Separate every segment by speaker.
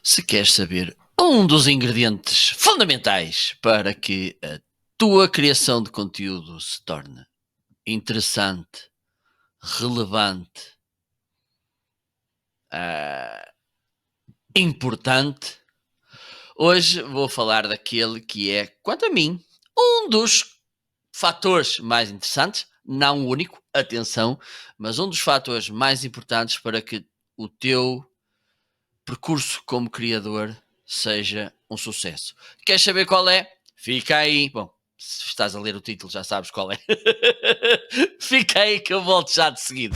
Speaker 1: Se queres saber um dos ingredientes fundamentais para que a tua criação de conteúdo se torne interessante, relevante, importante, hoje vou falar daquele que é, quanto a mim, um dos fatores mais interessantes, não o único, atenção, mas um dos fatores mais importantes para que o teu percurso como criador seja um sucesso. Queres saber qual é? Fica aí. Bom, se estás a ler o título já sabes qual é. Fica aí que eu volto já de seguida.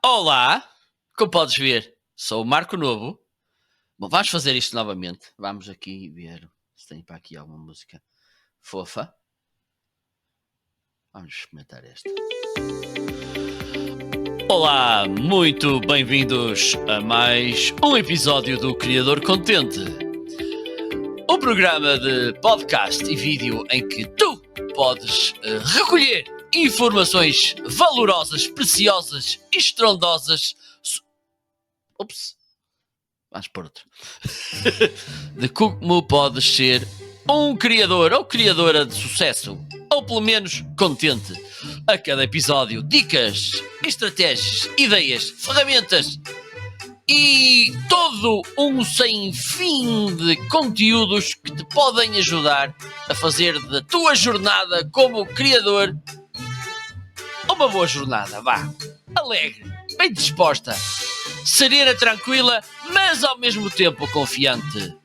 Speaker 1: Olá, como podes ver, sou o Marco Novo. Bom, vamos fazer isto novamente. Vamos aqui ver se tem para aqui alguma música fofa. Vamos experimentar esta. Olá, muito bem-vindos a mais um episódio do Criador Contente. Um programa de podcast e vídeo em que tu podes recolher informações valorosas, preciosas e estrondosas. Vamos por outro. De como podes ser um criador ou criadora de sucesso, ou pelo menos contente. A cada episódio, dicas, estratégias, ideias, ferramentas e todo um sem fim de conteúdos que te podem ajudar a fazer da tua jornada como criador uma boa jornada, vá, alegre, bem disposta, serena, tranquila, mas ao mesmo tempo confiante.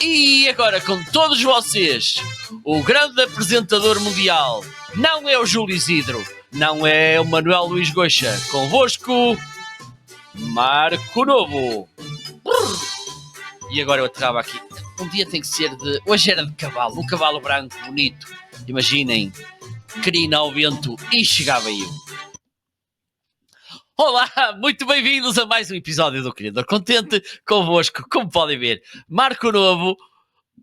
Speaker 1: E agora com todos vocês, o grande apresentador mundial, não é o Júlio Isidro, não é o Manuel Luís Goxa, convosco, Marco Novo. E agora eu aterrava aqui, um dia tem que ser de, hoje era de cavalo, um cavalo branco, bonito, imaginem, crina ao vento e chegava eu. Olá, muito bem-vindos a mais um episódio do Criador Contente, convosco, como podem ver, Marco Novo,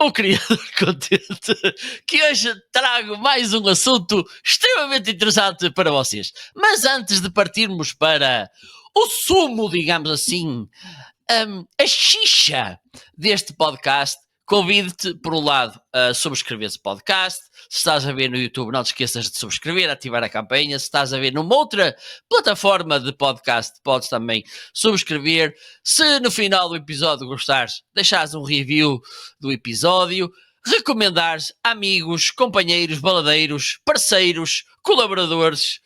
Speaker 1: o Criador Contente, que hoje trago mais um assunto extremamente interessante para vocês. Mas antes de partirmos para o sumo, digamos assim, a xixa deste podcast, convido-te, por um lado, a subscrever esse podcast. Se estás a ver no YouTube, não te esqueças de subscrever, ativar a campanha. Se estás a ver numa outra plataforma de podcast, podes também subscrever. Se no final do episódio gostares, deixares um review do episódio, recomendares amigos, companheiros, baladeiros, parceiros, colaboradores,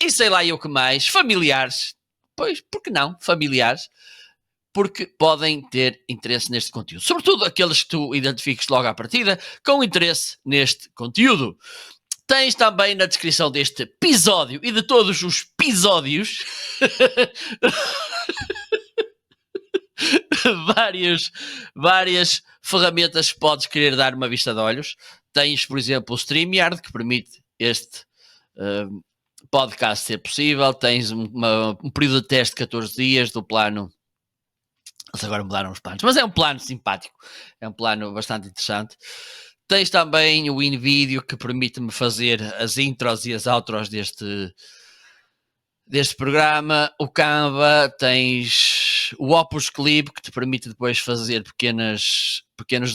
Speaker 1: e sei lá eu que mais, familiares. Pois, por que não? Familiares. Porque podem ter interesse neste conteúdo. Sobretudo aqueles que tu identifiques logo à partida com interesse neste conteúdo. Tens também na descrição deste episódio e de todos os episódios várias ferramentas que podes querer dar uma vista de olhos. Tens, por exemplo, o StreamYard, que permite este podcast ser possível. Tens um período de teste de 14 dias do plano. Eles agora mudaram os planos, mas é um plano simpático, é um plano bastante interessante. Tens também o InVideo, que permite-me fazer as intros e as outros deste programa. O Canva, tens o Opus Clip, que te permite depois fazer pequenos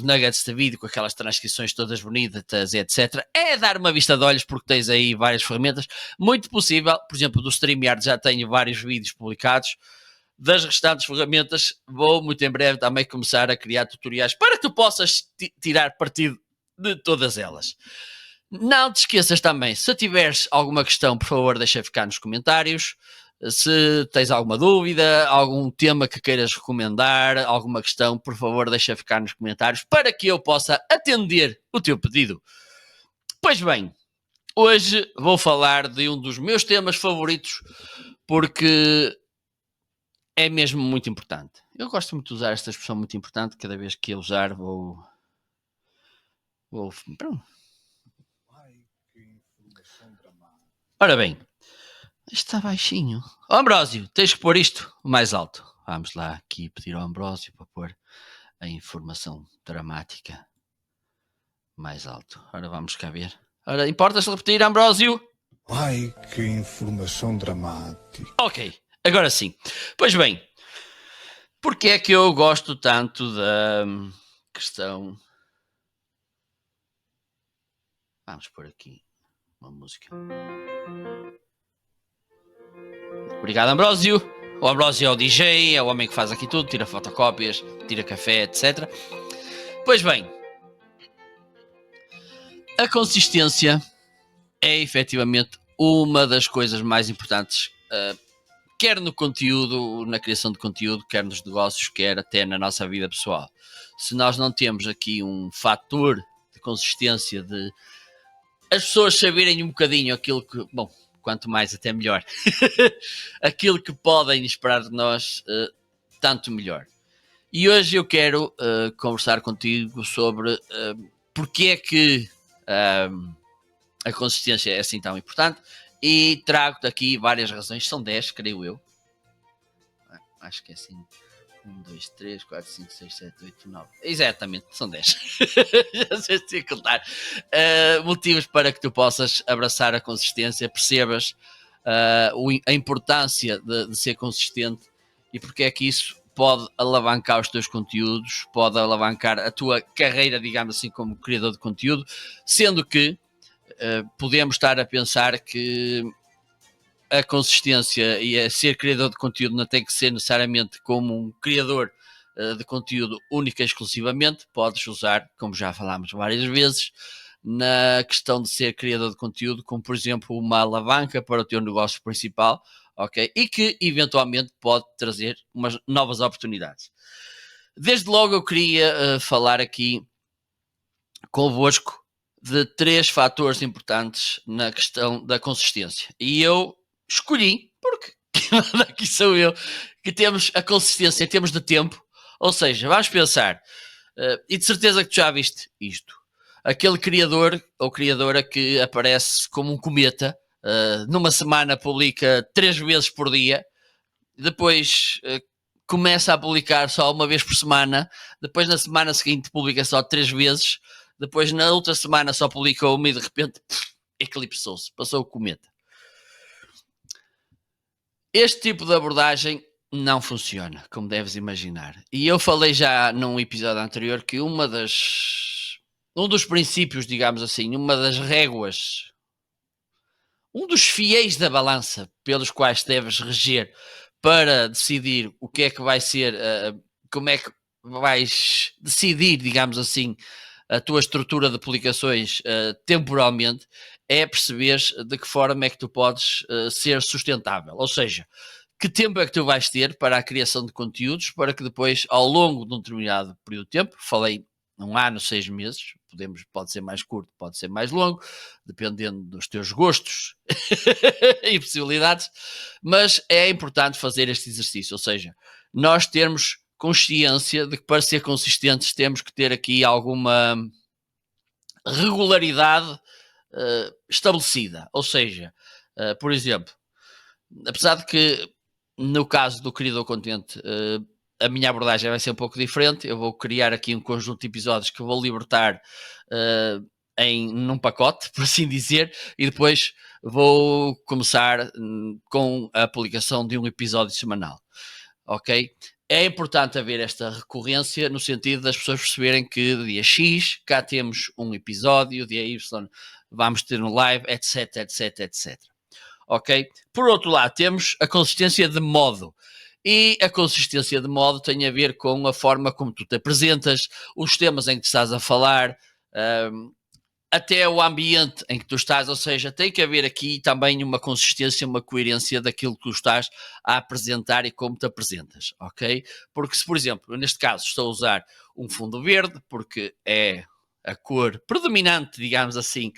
Speaker 1: nuggets de vídeo com aquelas transcrições todas bonitas, etc. É dar uma vista de olhos, porque tens aí várias ferramentas. Muito possível, por exemplo, do StreamYard já tenho vários vídeos publicados. Das restantes ferramentas, vou muito em breve também começar a criar tutoriais para que tu possas tirar partido de todas elas. Não te esqueças também, se tiveres alguma questão, por favor, deixa ficar nos comentários. Se tens alguma dúvida, algum tema que queiras recomendar, alguma questão, por favor, deixa ficar nos comentários para que eu possa atender o teu pedido. Pois bem, hoje vou falar de um dos meus temas favoritos, porque é mesmo muito importante. Eu gosto muito de usar esta expressão muito importante, cada vez que eu usar vou pronto. Ora bem, está baixinho. Ambrósio, tens que pôr isto mais alto. Vamos lá aqui pedir ao Ambrósio para pôr a informação dramática mais alto. Ora, vamos cá ver. Ora, importas repetir, Ambrósio?
Speaker 2: Ai, que informação dramática.
Speaker 1: Ok, agora sim. Pois bem, porque é que eu gosto tanto da questão... Vamos pôr aqui uma música. Obrigado, Ambrósio. O Ambrósio é o DJ, é o homem que faz aqui tudo, tira fotocópias, tira café, etc. Pois bem, a consistência é efetivamente uma das coisas mais importantes, quer no conteúdo, na criação de conteúdo, quer nos negócios, quer até na nossa vida pessoal. Se nós não temos aqui um fator de consistência, de as pessoas saberem um bocadinho aquilo que, bom, quanto mais até melhor, aquilo que podem esperar de nós, tanto melhor. E hoje eu quero conversar contigo sobre porque é que a consistência é assim tão importante, e trago-te aqui várias razões, são 10, creio eu. Acho que é assim. 1, 2, 3, 4, 5, 6, 7, 8, 9. Exatamente, são 10. Já sei se contar. Motivos para que tu possas abraçar a consistência, percebas a importância de ser consistente e porque é que isso pode alavancar os teus conteúdos, pode alavancar a tua carreira, digamos assim, como criador de conteúdo, sendo que podemos estar a pensar que a consistência e a ser criador de conteúdo não tem que ser necessariamente como um criador de conteúdo única e exclusivamente. Podes usar, como já falámos várias vezes, na questão de ser criador de conteúdo, como por exemplo uma alavanca para o teu negócio principal, ok? E que eventualmente pode trazer umas novas oportunidades. Desde logo eu queria falar aqui convosco de 3 fatores importantes na questão da consistência. E eu escolhi, porque aqui sou eu, que temos a consistência em termos de tempo. Ou seja, vamos pensar, e de certeza que tu já viste isto, aquele criador ou criadora que aparece como um cometa, numa semana publica 3 vezes por dia, depois começa a publicar só uma vez por semana, depois na semana seguinte publica só 3 vezes, depois na outra semana só publica uma e de repente eclipsou-se, passou o cometa. Este tipo de abordagem não funciona, como deves imaginar. E eu falei já num episódio anterior que um dos princípios, digamos assim, uma das réguas, um dos fiéis da balança pelos quais deves reger para decidir o que é que vai ser, como é que vais decidir, digamos assim, a tua estrutura de publicações temporalmente, é perceber de que forma é que tu podes ser sustentável. Ou seja, que tempo é que tu vais ter para a criação de conteúdos, para que depois, ao longo de um determinado período de tempo, falei 1 ano, 6 meses, pode ser mais curto, pode ser mais longo, dependendo dos teus gostos e possibilidades, mas é importante fazer este exercício, ou seja, nós termos consciência de que para ser consistentes temos que ter aqui alguma regularidade estabelecida, ou seja, por exemplo, apesar de que no caso do criador contente a minha abordagem vai ser um pouco diferente, eu vou criar aqui um conjunto de episódios que eu vou libertar num pacote, por assim dizer, e depois vou começar com a publicação de um episódio semanal, ok? É importante haver esta recorrência no sentido das pessoas perceberem que dia X cá temos um episódio, dia Y vamos ter um live, etc, etc, etc. Ok? Por outro lado, temos a consistência de modo. E a consistência de modo tem a ver com a forma como tu te apresentas, os temas em que estás a falar, até o ambiente em que tu estás, ou seja, tem que haver aqui também uma consistência, uma coerência daquilo que tu estás a apresentar e como te apresentas, ok? Porque se, por exemplo, neste caso estou a usar um fundo verde, porque é a cor predominante, digamos assim,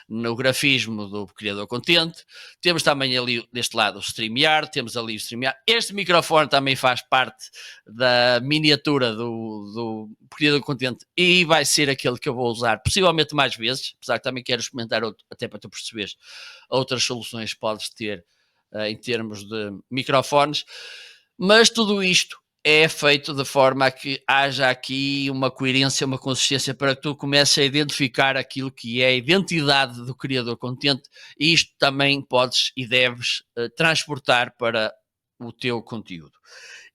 Speaker 1: no grafismo do criador contente. Temos também ali deste lado o StreamYard, temos ali o StreamYard. Este microfone também faz parte da miniatura do criador contente e vai ser aquele que eu vou usar possivelmente mais vezes, apesar que também quero experimentar outro, até para tu perceberes outras soluções que podes ter em termos de microfones. Mas tudo isto é feito de forma a que haja aqui uma coerência, uma consistência para que tu comeces a identificar aquilo que é a identidade do criador contente, e isto também podes e deves transportar para o teu conteúdo.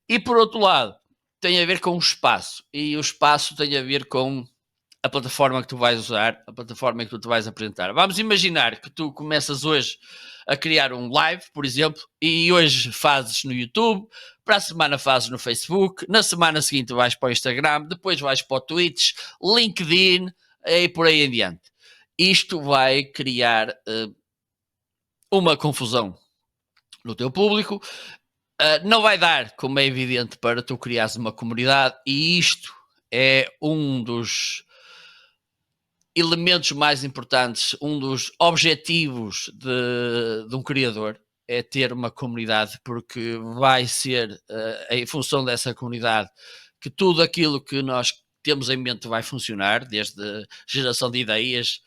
Speaker 1: E por outro lado, tem a ver com o espaço, e o espaço tem a ver com a plataforma que tu vais usar, a plataforma que tu te vais apresentar. Vamos imaginar que tu começas hoje a criar um live, por exemplo, e hoje fazes no YouTube, para a semana fazes no Facebook, na semana seguinte vais para o Instagram, depois vais para o Twitch, LinkedIn e por aí em diante. Isto vai criar uma confusão no teu público, não vai dar, como é evidente, para tu criares uma comunidade, e isto é um dos elementos mais importantes, um dos objetivos de um criador é ter uma comunidade, porque vai ser em função dessa comunidade que tudo aquilo que nós temos em mente vai funcionar, desde geração de ideias,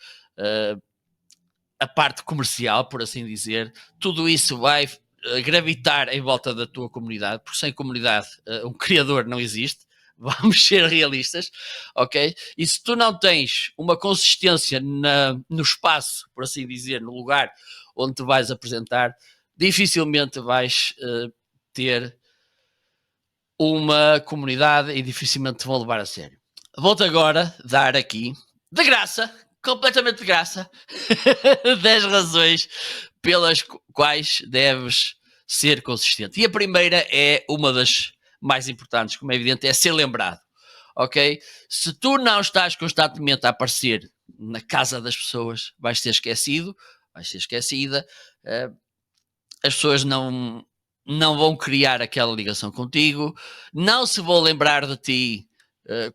Speaker 1: a parte comercial, por assim dizer, tudo isso vai gravitar em volta da tua comunidade, porque sem comunidade um criador não existe. Vamos ser realistas, ok? E se tu não tens uma consistência no espaço, por assim dizer, no lugar onde te vais apresentar, dificilmente vais ter uma comunidade e dificilmente te vão levar a sério. Vou-te agora dar aqui, de graça, completamente de graça, 10 razões pelas quais deves ser consistente. E a primeira é uma das mais importantes, como é evidente, é ser lembrado, ok? Se tu não estás constantemente a aparecer na casa das pessoas, vais ser esquecido, vais ser esquecida, as pessoas não vão criar aquela ligação contigo, não se vão lembrar de ti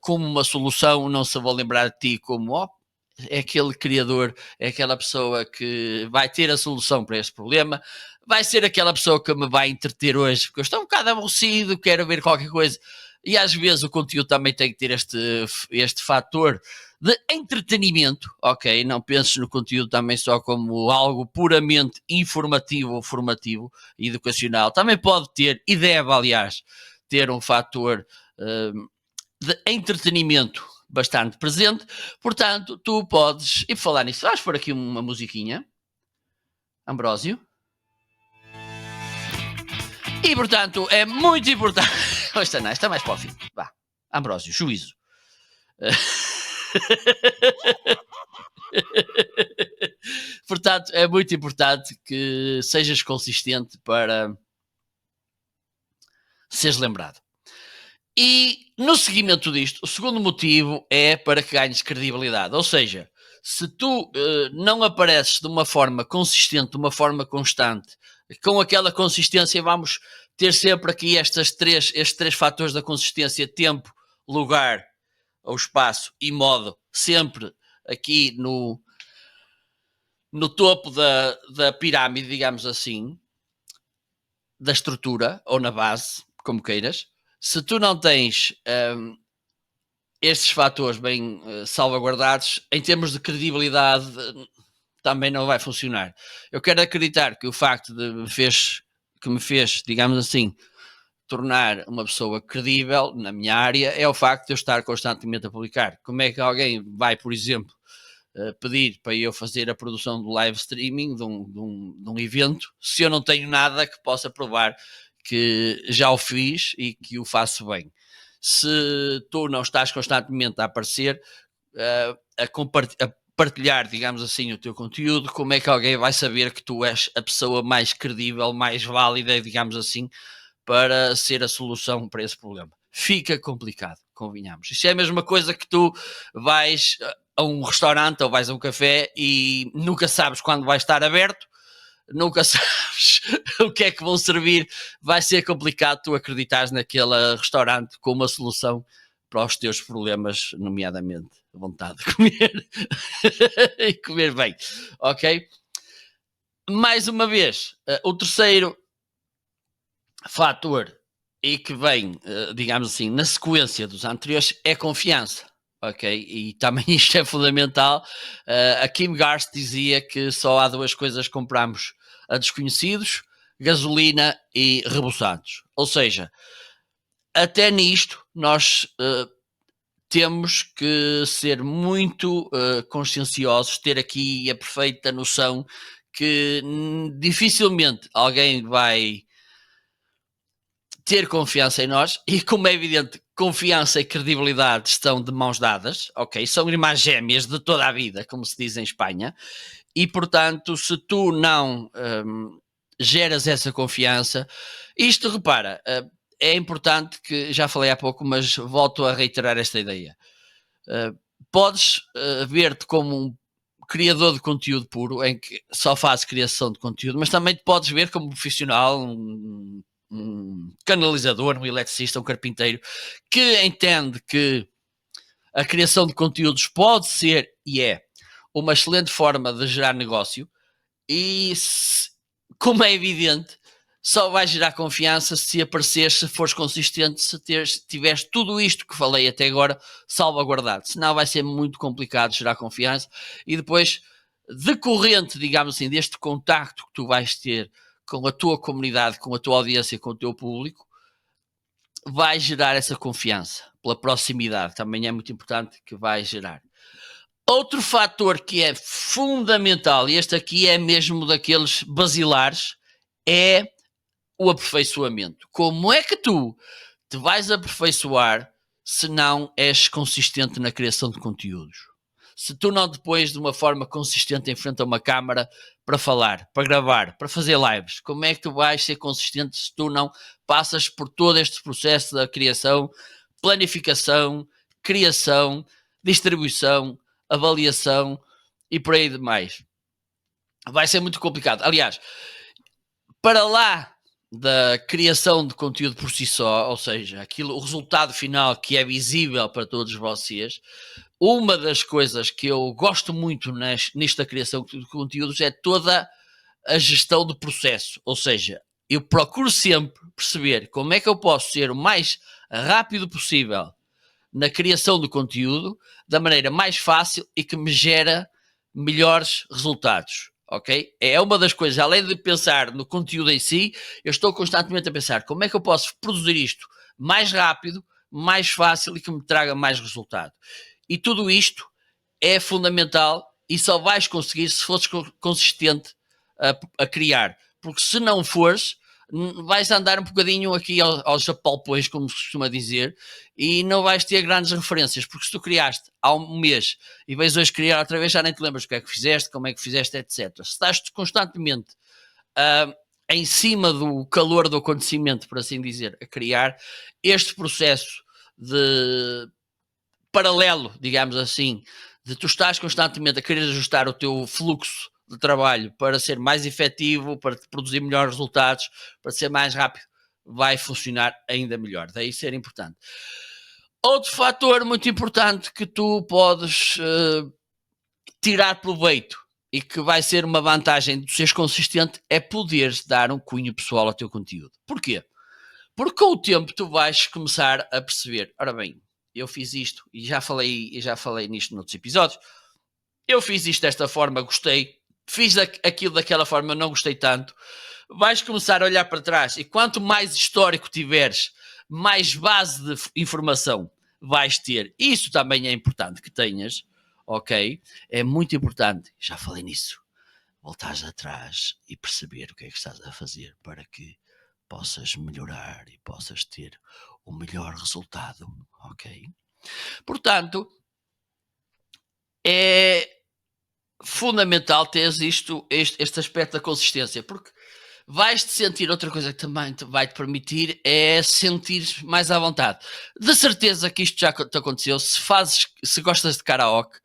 Speaker 1: como uma solução, não se vão lembrar de ti como é aquele criador, é aquela pessoa que vai ter a solução para este problema, vai ser aquela pessoa que me vai entreter hoje, porque eu estou um bocado aborrecido, quero ver qualquer coisa. E às vezes o conteúdo também tem que ter este fator de entretenimento, ok? Não penses no conteúdo também só como algo puramente informativo ou formativo, educacional. Também pode ter, e deve, aliás, ter um fator de entretenimento bastante presente. Portanto, tu podes, e falar nisso, vais pôr aqui uma musiquinha, Ambrósio. E, portanto, é muito importante. Esta não, está mais para o fim. Vá, Ambrósio, juízo. Portanto, é muito importante que sejas consistente para seres lembrado. E no seguimento disto, o segundo motivo é para que ganhes credibilidade. Ou seja, se tu não apareces de uma forma consistente, de uma forma constante, com aquela consistência, vamos ter sempre aqui estes três fatores da consistência: tempo, lugar ou espaço e modo, sempre aqui no topo da pirâmide, digamos assim, da estrutura, ou na base, como queiras. Se tu não tens estes fatores bem salvaguardados, em termos de credibilidade, também não vai funcionar. Eu quero acreditar que o facto que me fez, digamos assim, tornar uma pessoa credível na minha área é o facto de eu estar constantemente a publicar. Como é que alguém vai, por exemplo, pedir para eu fazer a produção do live streaming de um evento, se eu não tenho nada que possa provar que já o fiz e que o faço bem? Se tu não estás constantemente a aparecer, a partilhar, digamos assim, o teu conteúdo, como é que alguém vai saber que tu és a pessoa mais credível, mais válida, digamos assim, para ser a solução para esse problema? Fica complicado, convenhamos. Isso é a mesma coisa que tu vais a um restaurante ou vais a um café e nunca sabes quando vai estar aberto, nunca sabes o que é que vão servir. Vai ser complicado tu acreditares naquele restaurante com uma solução para os teus problemas, nomeadamente a vontade de comer e comer bem, ok? Mais uma vez, o terceiro fator e que vem, digamos assim, na sequência dos anteriores é confiança, ok? E também isto é fundamental. A Kim Garst dizia que só há duas coisas que compramos a desconhecidos: gasolina e reboçados. Ou seja, até nisto nós temos que ser muito conscienciosos, ter aqui a perfeita noção que dificilmente alguém vai ter confiança em nós, e como é evidente, confiança e credibilidade estão de mãos dadas, ok? São irmãs gêmeas de toda a vida, como se diz em Espanha, e portanto, se tu não geras essa confiança, isto, repara, é importante, que já falei há pouco, mas volto a reiterar esta ideia. Podes ver-te como um criador de conteúdo puro, em que só fazes criação de conteúdo, mas também te podes ver como profissional, um canalizador, um eletricista, um carpinteiro, que entende que a criação de conteúdos pode ser e é uma excelente forma de gerar negócio, e como é evidente, só vai gerar confiança se apareceres, se fores consistente, se tiveres tudo isto que falei até agora salvaguardado. Senão vai ser muito complicado gerar confiança, e depois, decorrente, digamos assim, deste contacto que tu vais ter com a tua comunidade, com a tua audiência, com o teu público, vai gerar essa confiança pela proximidade. Também é muito importante que vai gerar. Outro fator que é fundamental, e este aqui é mesmo daqueles basilares, é o aperfeiçoamento. Como é que tu te vais aperfeiçoar se não és consistente na criação de conteúdos? Se tu não depois de uma forma consistente em frente a uma câmara para falar, para gravar, para fazer lives, como é que tu vais ser consistente se tu não passas por todo este processo da criação, planificação, criação, distribuição, avaliação e por aí demais? Vai ser muito complicado. Aliás, para lá da criação de conteúdo por si só, ou seja, o resultado final que é visível para todos vocês, uma das coisas que eu gosto muito nisto da criação de conteúdos é toda a gestão do processo. Ou seja, eu procuro sempre perceber como é que eu posso ser o mais rápido possível na criação do conteúdo, da maneira mais fácil e que me gera melhores resultados. Ok? É uma das coisas, além de pensar no conteúdo em si, eu estou constantemente a pensar como é que eu posso produzir isto mais rápido, mais fácil e que me traga mais resultado. E tudo isto é fundamental e só vais conseguir se fores consistente a criar. Porque se não fores, vais andar um bocadinho aqui aos apalpões, como se costuma dizer, e não vais ter grandes referências, porque se tu criaste há um mês e vais hoje criar outra vez, já nem te lembras o que é que fizeste, como é que fizeste, etc. Se estás constantemente em cima do calor do acontecimento, por assim dizer, a criar, este processo de paralelo, digamos assim, de tu estás constantemente a querer ajustar o teu fluxo de trabalho para ser mais efetivo, para produzir melhores resultados, para ser mais rápido, vai funcionar ainda melhor. Daí ser importante. Outro fator muito importante que tu podes tirar proveito e que vai ser uma vantagem de seres consistente é poderes dar um cunho pessoal ao teu conteúdo. Porquê? Porque com o tempo tu vais começar a perceber, ora bem, eu fiz isto e já falei nisto noutros episódios, eu fiz isto desta forma, gostei, fiz aquilo daquela forma, não gostei tanto. Vais começar a olhar para trás e quanto mais histórico tiveres, mais base de informação vais ter. Isso também é importante que tenhas, ok? É muito importante, já falei nisso, voltares atrás e perceber o que é que estás a fazer para que possas melhorar e possas ter o melhor resultado, ok? Portanto, é fundamental teres este aspecto da consistência, porque vais-te sentir, outra coisa que também vai-te permitir é sentir mais à vontade. De certeza que isto já te aconteceu, se gostas de karaoke,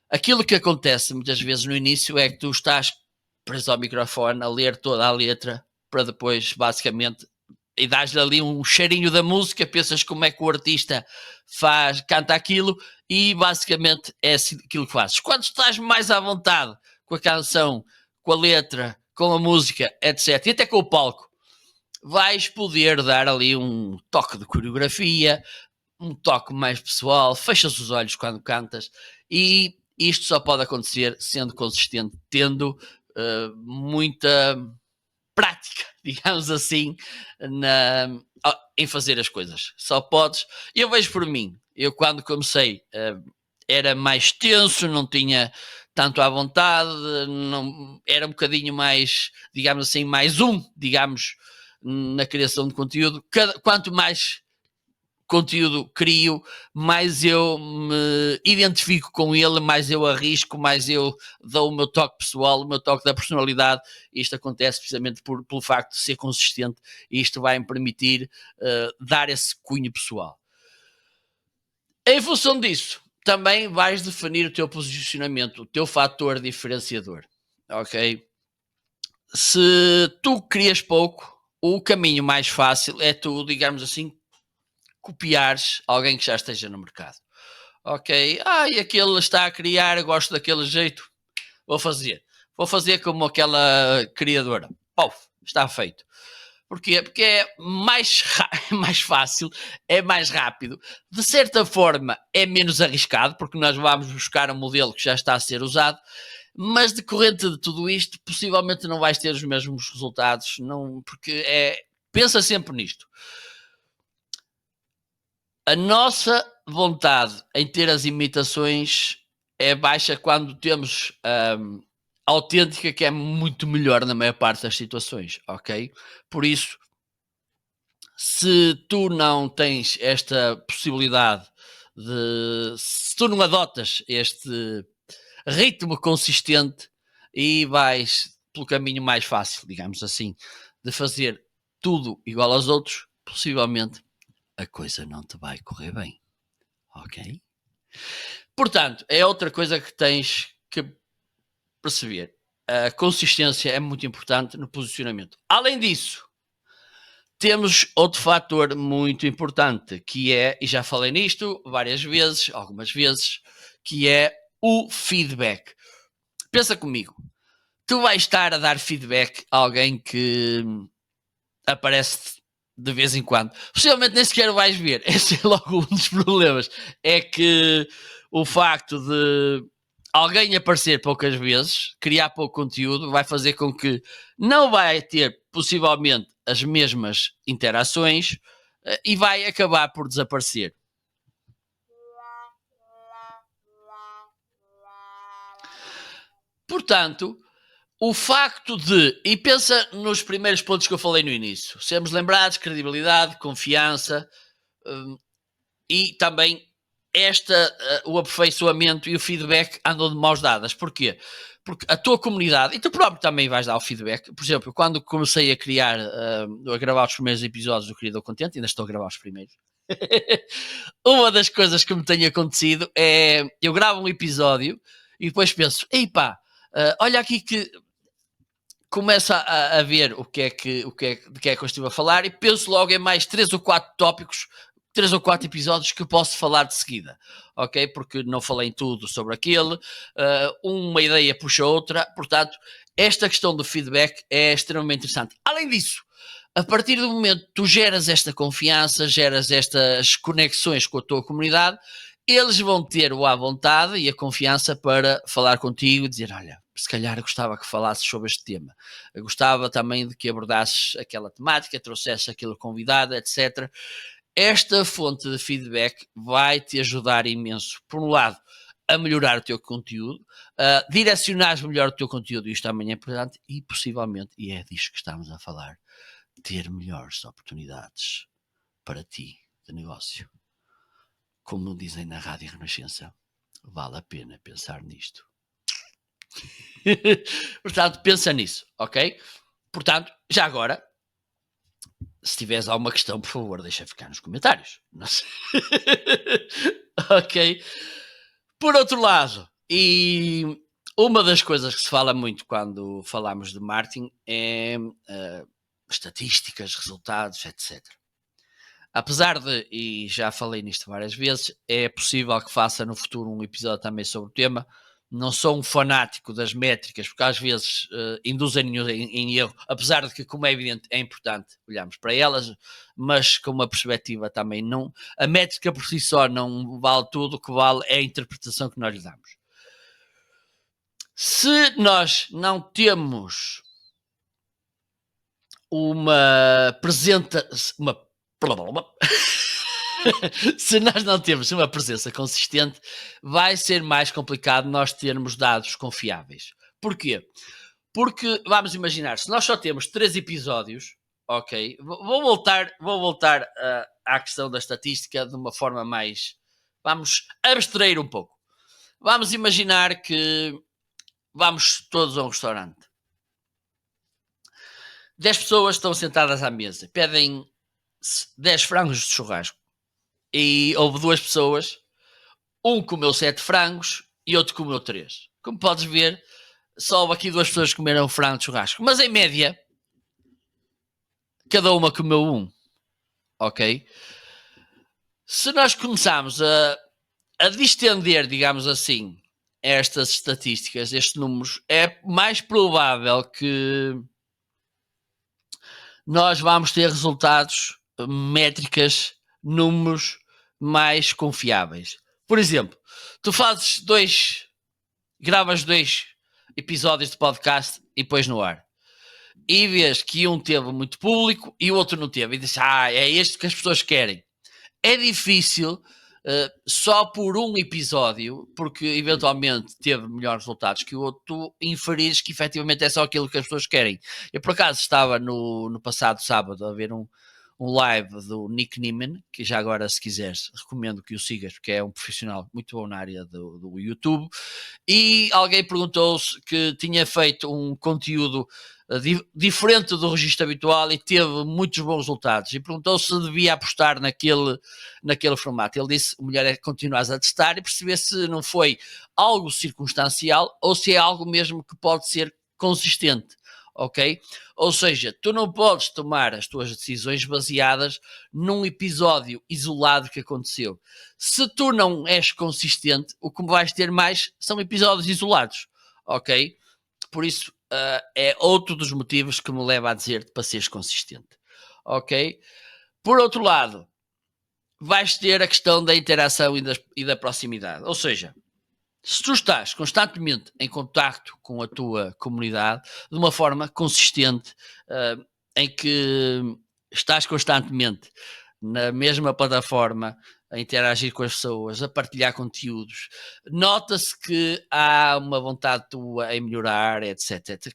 Speaker 1: aquilo que acontece muitas vezes no início é que tu estás preso ao microfone a ler toda a letra para depois, basicamente, e dás-lhe ali um cheirinho da música, pensas como é que o artista canta aquilo, e basicamente é aquilo que fazes. Quando estás mais à vontade com a canção, com a letra, com a música, etc., e até com o palco, vais poder dar ali um toque de coreografia, um toque mais pessoal, fechas os olhos quando cantas, e isto só pode acontecer sendo consistente, tendo muita prática, digamos assim, em fazer as coisas. Só podes. Eu vejo por mim, eu quando comecei era mais tenso, não tinha tanto à vontade, não, era um bocadinho mais, digamos assim, digamos, na criação de conteúdo. Quanto mais conteúdo crio, mais eu me identifico com ele, mais eu arrisco, mais eu dou o meu toque pessoal, o meu toque da personalidade. Isto acontece precisamente pelo facto de ser consistente, e isto vai me permitir dar esse cunho pessoal. Em função disso, também vais definir o teu posicionamento, o teu fator diferenciador, ok? Se tu crias pouco, o caminho mais fácil é tu, digamos assim, copiares alguém que já esteja no mercado. Ok, e aquele está a criar, gosto daquele jeito, vou fazer como aquela criadora. Está feito. Porquê? Porque é mais fácil, é mais rápido, de certa forma é menos arriscado, porque nós vamos buscar um modelo que já está a ser usado, mas decorrente de tudo isto, possivelmente não vais ter os mesmos resultados, não, porque pensa sempre nisto. A nossa vontade em ter as imitações é baixa quando temos autêntica, que é muito melhor na maior parte das situações, ok? Por isso, se tu não tens esta possibilidade se tu não adotas este ritmo consistente e vais pelo caminho mais fácil, digamos assim, de fazer tudo igual aos outros, possivelmente a coisa não te vai correr bem. Ok? Portanto, é outra coisa que tens que perceber. A consistência é muito importante no posicionamento. Além disso, temos outro fator muito importante, que é, e já falei nisto várias vezes, algumas vezes, que é o feedback. Pensa comigo. Tu vais estar a dar feedback a alguém que aparece de vez em quando. Possivelmente nem sequer vais ver. Esse é logo um dos problemas. É que o facto de alguém aparecer poucas vezes, criar pouco conteúdo, vai fazer com que não vai ter possivelmente as mesmas interações e vai acabar por desaparecer. Portanto, o facto de, e pensa nos primeiros pontos que eu falei no início, sermos lembrados, credibilidade, confiança, e também o aperfeiçoamento e o feedback andam de mãos dadas. Porquê? Porque a tua comunidade, e tu próprio também vais dar o feedback. Por exemplo, quando comecei a criar, a gravar os primeiros episódios do Criador Contente, ainda estou a gravar os primeiros, uma das coisas que me tem acontecido é, eu gravo um episódio e depois penso, olha aqui que começo a ver de que é que eu estive a falar, e penso logo em mais 3 ou 4 tópicos, 3 ou 4 episódios que posso falar de seguida, ok? Porque não falei em tudo sobre aquele, uma ideia puxa outra, portanto, esta questão do feedback é extremamente interessante. Além disso, a partir do momento que tu geras esta confiança, geras estas conexões com a tua comunidade, eles vão ter a vontade e a confiança para falar contigo e dizer, olha, se calhar eu gostava que falasses sobre este tema. Eu gostava também de que abordasses aquela temática, trouxesses aquele convidado, etc. Esta fonte de feedback vai te ajudar imenso, por um lado, a melhorar o teu conteúdo, a direcionares melhor o teu conteúdo, isto também é importante, e possivelmente, e é disto que estamos a falar, ter melhores oportunidades para ti de negócio. Como dizem na Rádio Renascença, vale a pena pensar nisto. Portanto, pensa nisso, ok? Portanto, já agora, se tiveres alguma questão, por favor, deixa ficar nos comentários. Ok? Por outro lado, e uma das coisas que se fala muito quando falamos de marketing é estatísticas, resultados, etc. Apesar de, e já falei nisto várias vezes, é possível que faça no futuro um episódio também sobre o tema. Não sou um fanático das métricas, porque às vezes induzem-nos em erro, apesar de que, como é evidente, é importante olharmos para elas, mas com uma perspectiva também não. A métrica por si só não vale tudo, o que vale é a interpretação que nós lhe damos. Se nós não temos uma se nós não temos uma presença consistente, vai ser mais complicado nós termos dados confiáveis. Porquê? Porque, vamos imaginar, se nós só temos 3 episódios, ok, vou voltar à questão da estatística de uma forma mais... Vamos abstrair um pouco. Vamos imaginar que vamos todos a um restaurante. 10 pessoas estão sentadas à mesa, pedem 10 frangos de churrasco. E houve 2 pessoas, um comeu 7 frangos e outro comeu 3. Como podes ver, só houve aqui 2 pessoas que comeram frango de churrasco. Mas em média, cada uma comeu 1. Ok? Se nós começarmos a distender, digamos assim, estas estatísticas, estes números, é mais provável que nós vamos ter resultados, métricas, números mais confiáveis. Por exemplo, tu gravas 2 episódios de podcast e pões no ar. E vês que um teve muito público e o outro não teve. E dizes, é este que as pessoas querem. É difícil, só por um episódio, porque eventualmente teve melhores resultados que o outro, tu inferires que efetivamente é só aquilo que as pessoas querem. Eu, por acaso, estava no passado sábado a ver um live do Nick Niemann, que já agora, se quiseres, recomendo que o sigas, porque é um profissional muito bom na área do YouTube, e alguém perguntou-se que tinha feito um conteúdo diferente do registro habitual e teve muitos bons resultados, e perguntou se devia apostar naquele formato. Ele disse, o melhor é continuar a testar e perceber se não foi algo circunstancial ou se é algo mesmo que pode ser consistente. Ok? Ou seja, tu não podes tomar as tuas decisões baseadas num episódio isolado que aconteceu. Se tu não és consistente, o que vais ter mais são episódios isolados. Ok? Por isso, é outro dos motivos que me leva a dizer para seres consistente. Ok? Por outro lado, vais ter a questão da interação e da proximidade. Ou seja, se tu estás constantemente em contacto com a tua comunidade de uma forma consistente, em que estás constantemente na mesma plataforma a interagir com as pessoas, a partilhar conteúdos, nota-se que há uma vontade tua em melhorar, etc.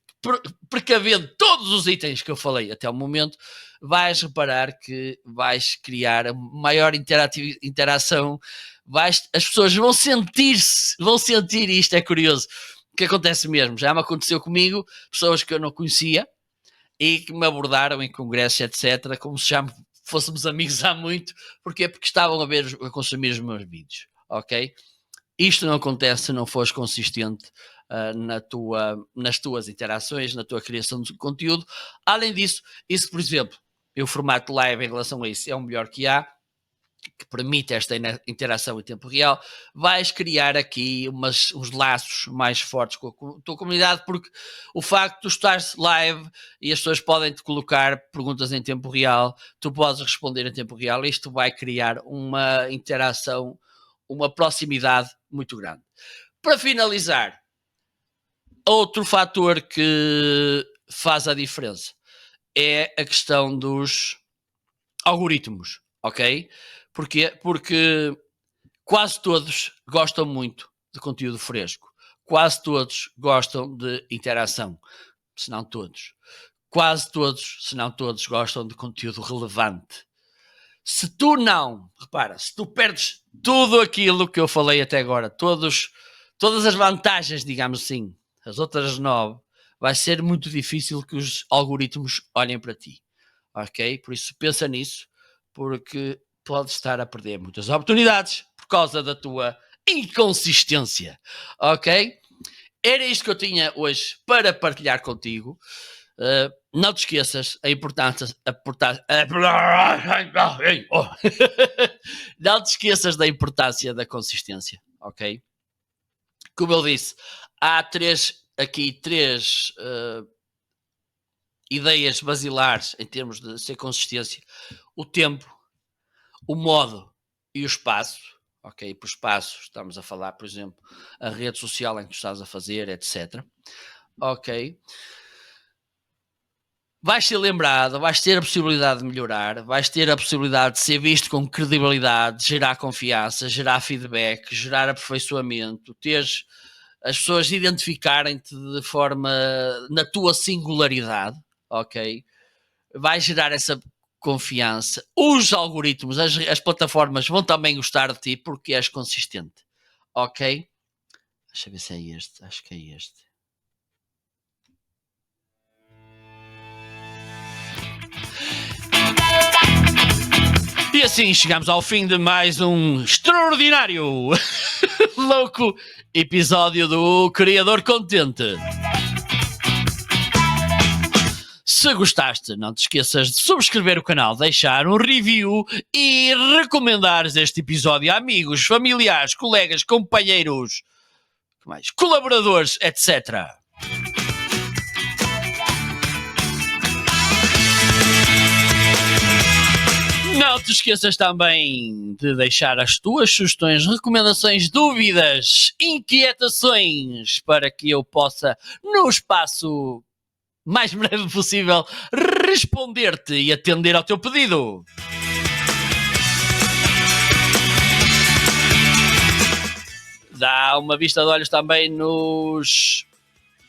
Speaker 1: Precavendo todos os itens que eu falei até o momento, vais reparar que vais criar maior interação. As pessoas vão sentir isto, é curioso, que acontece mesmo, já me aconteceu comigo, pessoas que eu não conhecia e que me abordaram em congressos, etc, como se já fôssemos amigos há muito. Porquê? Porque estavam a consumir os meus vídeos, ok? Isto não acontece se não fores consistente nas tuas interações, na tua criação de conteúdo. Além disso, isso, por exemplo, o formato live em relação a isso é o melhor que há, que permite esta interação em tempo real. Vais criar aqui uns laços mais fortes com a tua comunidade, porque o facto de tu estares live e as pessoas podem te colocar perguntas em tempo real, tu podes responder em tempo real, isto vai criar uma interação, uma proximidade muito grande. Para finalizar, outro fator que faz a diferença é a questão dos algoritmos, ok? Porquê? Porque quase todos gostam muito de conteúdo fresco. Quase todos gostam de interação, se não todos. Quase todos, se não todos, gostam de conteúdo relevante. Se tu não, repara, se tu perdes tudo aquilo que eu falei até agora, todas as vantagens, digamos assim, as outras 9, vai ser muito difícil que os algoritmos olhem para ti. Ok? Por isso pensa nisso, porque podes estar a perder muitas oportunidades por causa da tua inconsistência. Ok? Era isto que eu tinha hoje para partilhar contigo. Não te esqueças a importância. Não te esqueças da importância da consistência, ok? Como eu disse, há três ideias basilares em termos de ser consistência: o tempo, o modo e o espaço. Ok, por espaço estamos a falar, por exemplo, a rede social em que tu estás a fazer, etc. Ok. Vais ser lembrado, vais ter a possibilidade de melhorar, vais ter a possibilidade de ser visto com credibilidade, de gerar confiança, gerar feedback, gerar aperfeiçoamento, teres as pessoas identificarem-te de forma na tua singularidade, ok? Vai gerar essa confiança. Os algoritmos, as plataformas vão também gostar de ti porque és consistente, ok? Deixa eu ver se é este, acho que é este. E assim chegamos ao fim de mais um extraordinário, louco episódio do Criador Contente. Se gostaste, não te esqueças de subscrever o canal, deixar um review e recomendares este episódio a amigos, familiares, colegas, companheiros, colaboradores, etc. Não te esqueças também de deixar as tuas sugestões, recomendações, dúvidas, inquietações para que eu possa, no espaço mais breve possível, responder-te e atender ao teu pedido. Dá uma vista de olhos também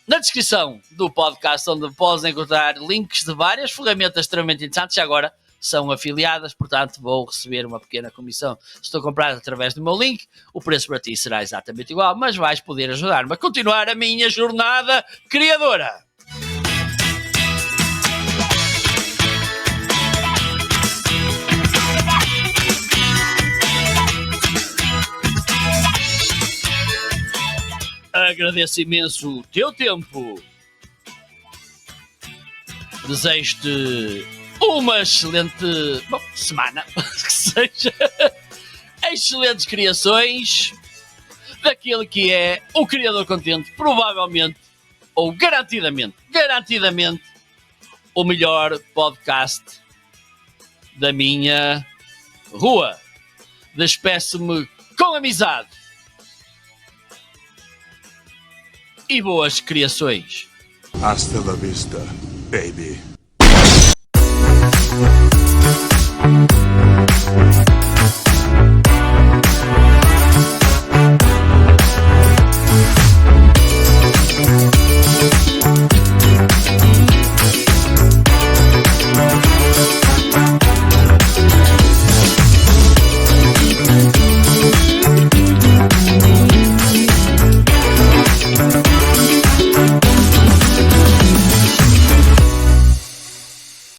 Speaker 1: na descrição do podcast, onde podes encontrar links de várias ferramentas extremamente interessantes. Agora são afiliadas, portanto vou receber uma pequena comissão se estou a comprar através do meu link. O preço para ti será exatamente igual, mas vais poder ajudar-me a continuar a minha jornada criadora. Agradeço imenso o teu tempo. Desejo-te uma excelente semana, que seja excelentes criações daquele que é o Criador Contente, provavelmente ou garantidamente o melhor podcast da minha rua. Despeço-me com amizade e boas criações.
Speaker 2: Hasta la vista, baby.